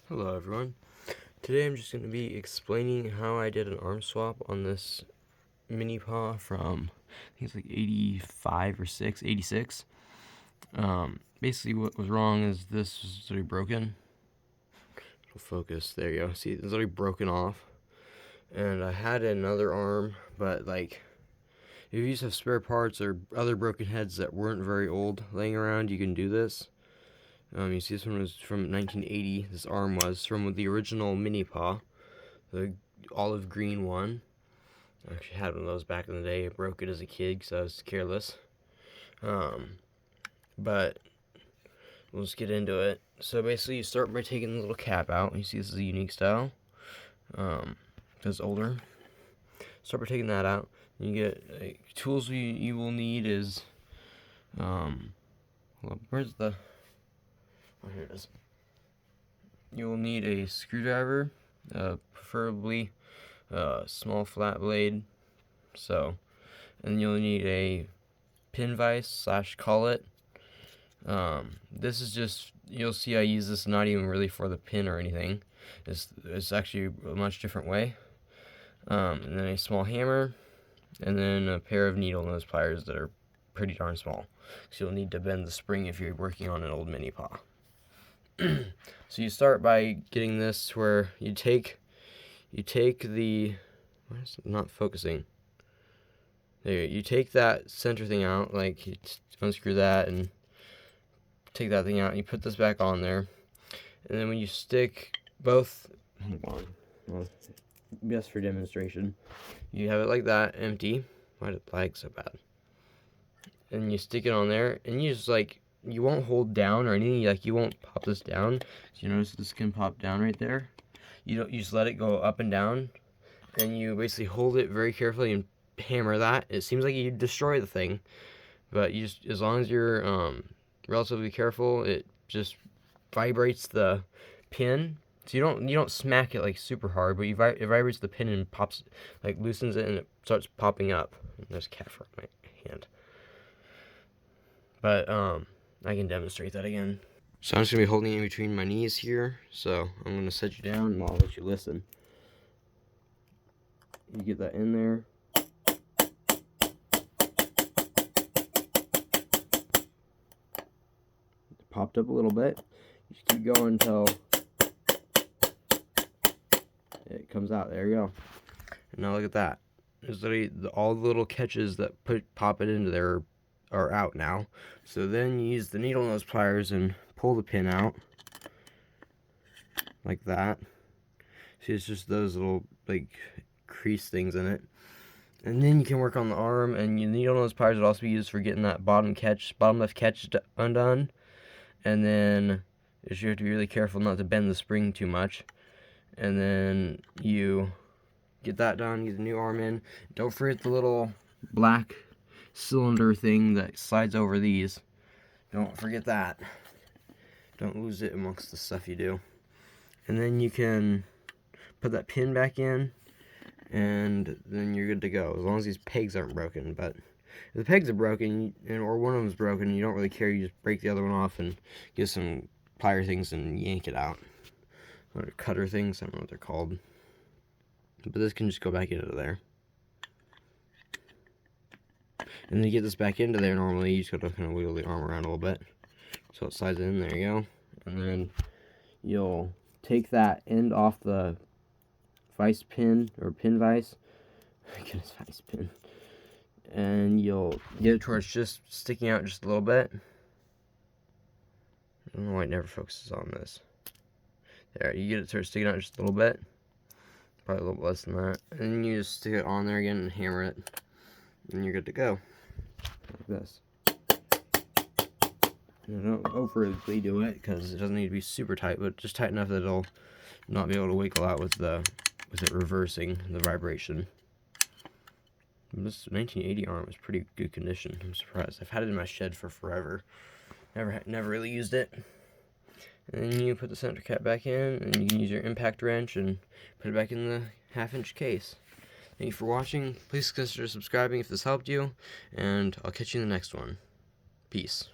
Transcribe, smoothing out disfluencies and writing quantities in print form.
Hello everyone. Today I'm just going to be explaining how I did an arm swap on this mini paw from, I think it's like 85 or 86. Basically what was wrong is this was literally broken. It'll focus, there you go. See, it's literally broken off. And I had another arm, but like, if you just have spare parts or other broken heads that weren't very old laying around, you can do this. You see this one was from 1980, this arm was, from the original mini paw, the olive green one. I actually had one of those back in the day. I broke it as a kid because I was careless. But we'll just get into it. So basically you start by taking the little cap out. You see this is a unique style. It's older. Start by taking that out. You get tools you will need is, where's the... Oh, here it is. You will need a screwdriver, preferably a small flat blade. And you'll need a pin vise / collet. This is just, you'll see I use this not even really for the pin or anything. It's actually a much different way. And then a small hammer, and then a pair of needle nose pliers that are pretty darn small. So you'll need to bend the spring if you're working on an old mini paw. So you start by getting this where you take the, why is it not focusing? There you take that center thing out, like you unscrew that and take that thing out, and you put this back on there. And then when you stick both, hold on, well, just for demonstration, you have it like that, empty. Why did it lag so bad? And you stick it on there, and you just like, you won't hold down or anything, like you won't pop this down. So you notice this can pop down right there. You just let it go up and down, and you basically hold it very carefully and hammer that. It seems like you destroy the thing, but you just, as long as you're relatively careful, it just vibrates the pin. So you don't smack it like super hard, but it vibrates the pin and pops, like loosens it, and it starts popping up. There's a cat for my hand. But I can demonstrate that again. So I'm just going to be holding it in between my knees here. So I'm going to set you down and I'll let you listen. You get that in there. It popped up a little bit. You just keep going until it comes out. There you go. And now look at that. There's literally all the little catches that pop it into there are out now. So then you use the needle nose pliers and pull the pin out like that. See, it's just those little like crease things in it. And then you can work on the arm, and your needle nose pliers would also be used for getting that bottom left catch undone. And then you have to be really careful not to bend the spring too much. And then you get that done, get the new arm in. Don't forget the little black cylinder thing that slides over these. Don't forget that. Don't lose it amongst the stuff you do. And then you can put that pin back in, and then you're good to go, as long as these pegs aren't broken. But if the pegs are broken, or one of them's broken, you don't really care, you just break the other one off and get some plier things and yank it out. Or cutter things, I don't know what they're called. But this can just go back into there. And then you get this back into there normally, you just gotta kind of wiggle the arm around a little bit. So it slides in, there you go. And then you'll take that end off the vice pin, or pin vise. Goodness, vice pin. And you'll get it towards just sticking out just a little bit. I don't know why it never focuses on this. There, you get it towards sticking out just a little bit. Probably a little less than that. And then you just stick it on there again and hammer it. And you're good to go. Like this. And don't overly do it, because it doesn't need to be super tight, but just tight enough that it'll not be able to wiggle out with it reversing the vibration. This 1980 arm is pretty good condition. I'm surprised. I've had it in my shed for forever. Never really used it. And then you put the center cap back in, and you can use your impact wrench and put it back in the 1/2-inch case. Thank you for watching. Please consider subscribing if this helped you, and I'll catch you in the next one. Peace.